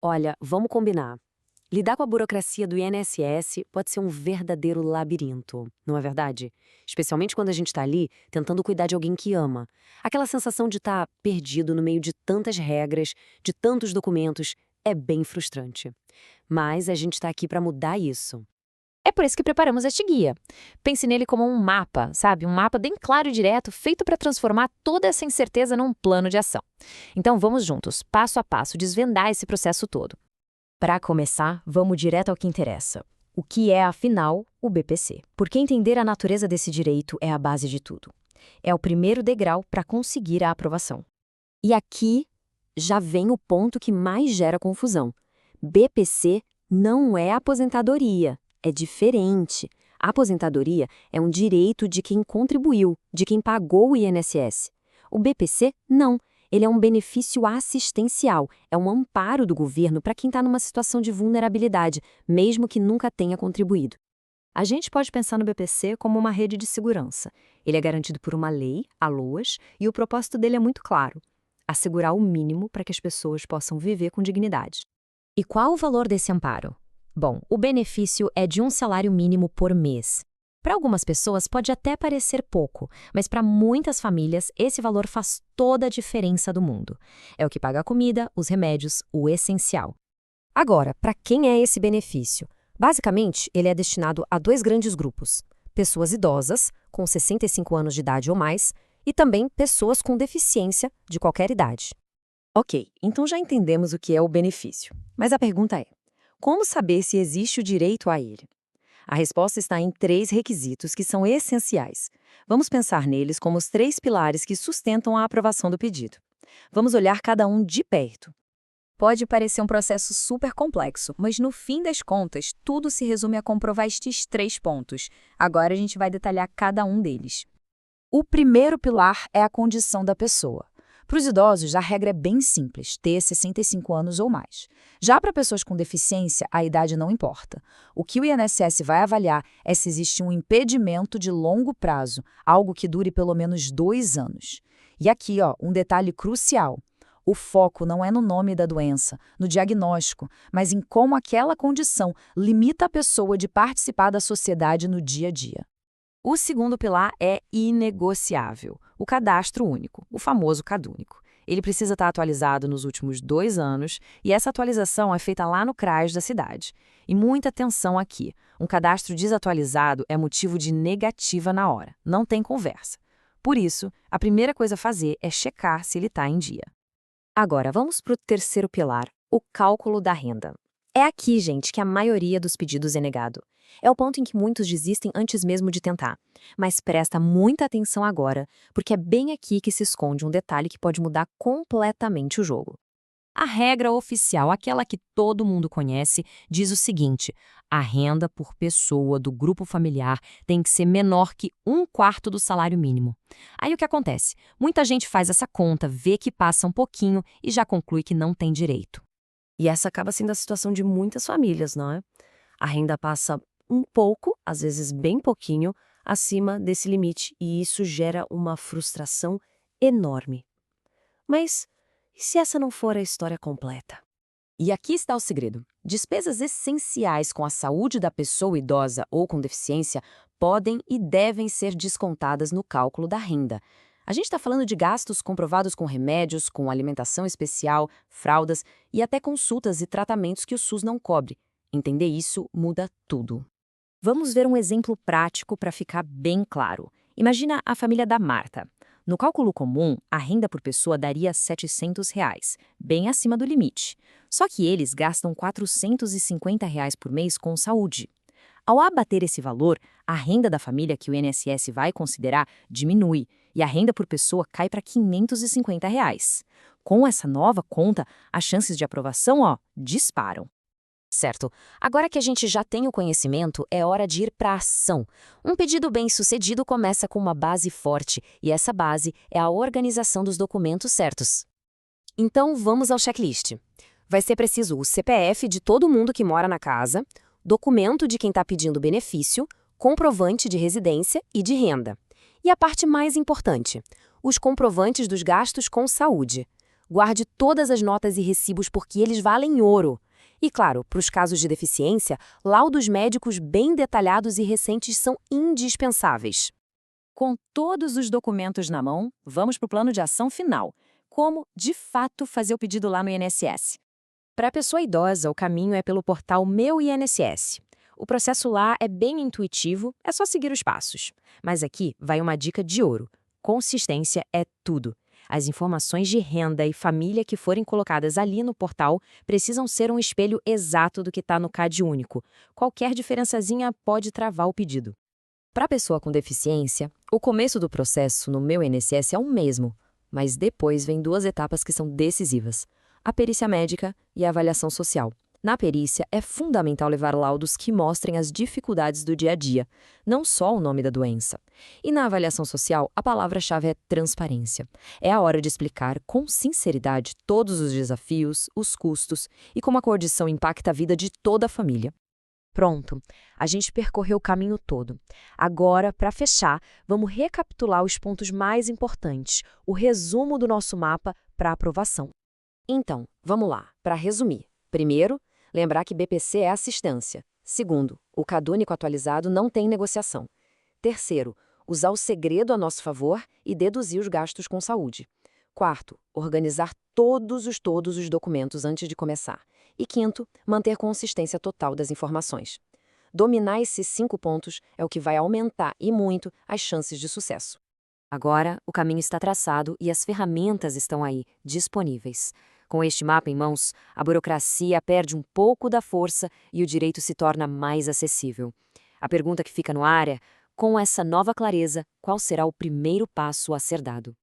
Olha, vamos combinar. Lidar com a burocracia do INSS pode ser um verdadeiro labirinto, não é verdade? Especialmente quando a gente está ali tentando cuidar de alguém que ama. Aquela sensação de estar perdido no meio de tantas regras, de tantos documentos, é bem frustrante. Mas a gente está aqui para mudar isso. É por isso que preparamos este guia. Pense nele como um mapa, sabe? Um mapa bem claro e direto, feito para transformar toda essa incerteza num plano de ação. Então vamos juntos, passo a passo, desvendar esse processo todo. Para começar, vamos direto ao que interessa. O que é, afinal, o BPC? Porque entender a natureza desse direito é a base de tudo. É o primeiro degrau para conseguir a aprovação. E aqui já vem o ponto que mais gera confusão. BPC não é aposentadoria, é diferente. A aposentadoria é um direito de quem contribuiu, de quem pagou o INSS. O BPC, não. Ele é um benefício assistencial, é um amparo do governo para quem está numa situação de vulnerabilidade, mesmo que nunca tenha contribuído. A gente pode pensar no BPC como uma rede de segurança. Ele é garantido por uma lei, a LOAS, e o propósito dele é muito claro: assegurar o mínimo para que as pessoas possam viver com dignidade. E qual o valor desse amparo? Bom, o benefício é de um salário mínimo por mês. Para algumas pessoas pode até parecer pouco, mas para muitas famílias esse valor faz toda a diferença do mundo. É o que paga a comida, os remédios, o essencial. Agora, para quem é esse benefício? Basicamente, ele é destinado a dois grandes grupos: pessoas idosas, com 65 anos de idade ou mais, e também pessoas com deficiência de qualquer idade. Ok, então já entendemos o que é o benefício. Mas a pergunta é: como saber se existe o direito a ele? A resposta está em três requisitos que são essenciais. Vamos pensar neles como os três pilares que sustentam a aprovação do pedido. Vamos olhar cada um de perto. Pode parecer um processo super complexo, mas no fim das contas, tudo se resume a comprovar estes 3 pontos. Agora a gente vai detalhar cada um deles. O primeiro pilar é a condição da pessoa. Para os idosos, a regra é bem simples: ter 65 anos ou mais. Já para pessoas com deficiência, a idade não importa. O que o INSS vai avaliar é se existe um impedimento de longo prazo, algo que dure pelo menos 2 anos. E aqui, um detalhe crucial: o foco não é no nome da doença, no diagnóstico, mas em como aquela condição limita a pessoa de participar da sociedade no dia a dia. O segundo pilar é inegociável: o cadastro único, o famoso CadÚnico. Ele precisa estar atualizado nos últimos 2 anos e essa atualização é feita lá no CRAS da cidade. E muita atenção aqui: um cadastro desatualizado é motivo de negativa na hora, não tem conversa. Por isso, a primeira coisa a fazer é checar se ele está em dia. Agora, vamos para o terceiro pilar, o cálculo da renda. É aqui, gente, que a maioria dos pedidos é negado. É o ponto em que muitos desistem antes mesmo de tentar. Mas presta muita atenção agora, porque é bem aqui que se esconde um detalhe que pode mudar completamente o jogo. A regra oficial, aquela que todo mundo conhece, diz o seguinte: a renda por pessoa do grupo familiar tem que ser menor que 1/4 do salário mínimo. Aí o que acontece? Muita gente faz essa conta, vê que passa um pouquinho e já conclui que não tem direito. E essa acaba sendo a situação de muitas famílias, não é? A renda passa um pouco, às vezes bem pouquinho, acima desse limite, e isso gera uma frustração enorme. Mas e se essa não for a história completa? E aqui está o segredo: despesas essenciais com a saúde da pessoa idosa ou com deficiência podem e devem ser descontadas no cálculo da renda. A gente está falando de gastos comprovados com remédios, com alimentação especial, fraldas e até consultas e tratamentos que o SUS não cobre. Entender isso muda tudo. Vamos ver um exemplo prático para ficar bem claro. Imagina a família da Marta. No cálculo comum, a renda por pessoa daria R$ 700, bem acima do limite. Só que eles gastam R$ 450 por mês com saúde. Ao abater esse valor, a renda da família que o INSS vai considerar diminui e a renda por pessoa cai para R$ 550. Com essa nova conta, as chances de aprovação, disparam. Certo. Agora que a gente já tem o conhecimento, é hora de ir para a ação. Um pedido bem-sucedido começa com uma base forte, e essa base é a organização dos documentos certos. Então, vamos ao checklist. Vai ser preciso o CPF de todo mundo que mora na casa, documento de quem está pedindo benefício, comprovante de residência e de renda. E a parte mais importante: os comprovantes dos gastos com saúde. Guarde todas as notas e recibos porque eles valem ouro. E, claro, para os casos de deficiência, laudos médicos bem detalhados e recentes são indispensáveis. Com todos os documentos na mão, vamos para o plano de ação final. Como, de fato, fazer o pedido lá no INSS? Para a pessoa idosa, o caminho é pelo portal Meu INSS. O processo lá é bem intuitivo, é só seguir os passos. Mas aqui vai uma dica de ouro. Consistência é tudo. As informações de renda e família que forem colocadas ali no portal precisam ser um espelho exato do que está no CAD único. Qualquer diferençazinha pode travar o pedido. Para a pessoa com deficiência, o começo do processo no Meu INSS é o mesmo, mas depois vem duas etapas que são decisivas: a perícia médica e a avaliação social. Na perícia, é fundamental levar laudos que mostrem as dificuldades do dia a dia, não só o nome da doença. E na avaliação social, a palavra-chave é transparência. É a hora de explicar com sinceridade todos os desafios, os custos e como a condição impacta a vida de toda a família. Pronto, a gente percorreu o caminho todo. Agora, para fechar, vamos recapitular os pontos mais importantes, o resumo do nosso mapa para aprovação. Então, vamos lá, para resumir. Primeiro, lembrar que BPC é assistência. Segundo, o CAD único atualizado não tem negociação. Terceiro, usar o segredo a nosso favor e deduzir os gastos com saúde. Quarto, organizar todos os documentos antes de começar. E quinto, manter consistência total das informações. Dominar esses 5 pontos é o que vai aumentar e muito as chances de sucesso. Agora, o caminho está traçado e as ferramentas estão aí, disponíveis. Com este mapa em mãos, a burocracia perde um pouco da força e o direito se torna mais acessível. A pergunta que fica no ar é: com essa nova clareza, qual será o primeiro passo a ser dado?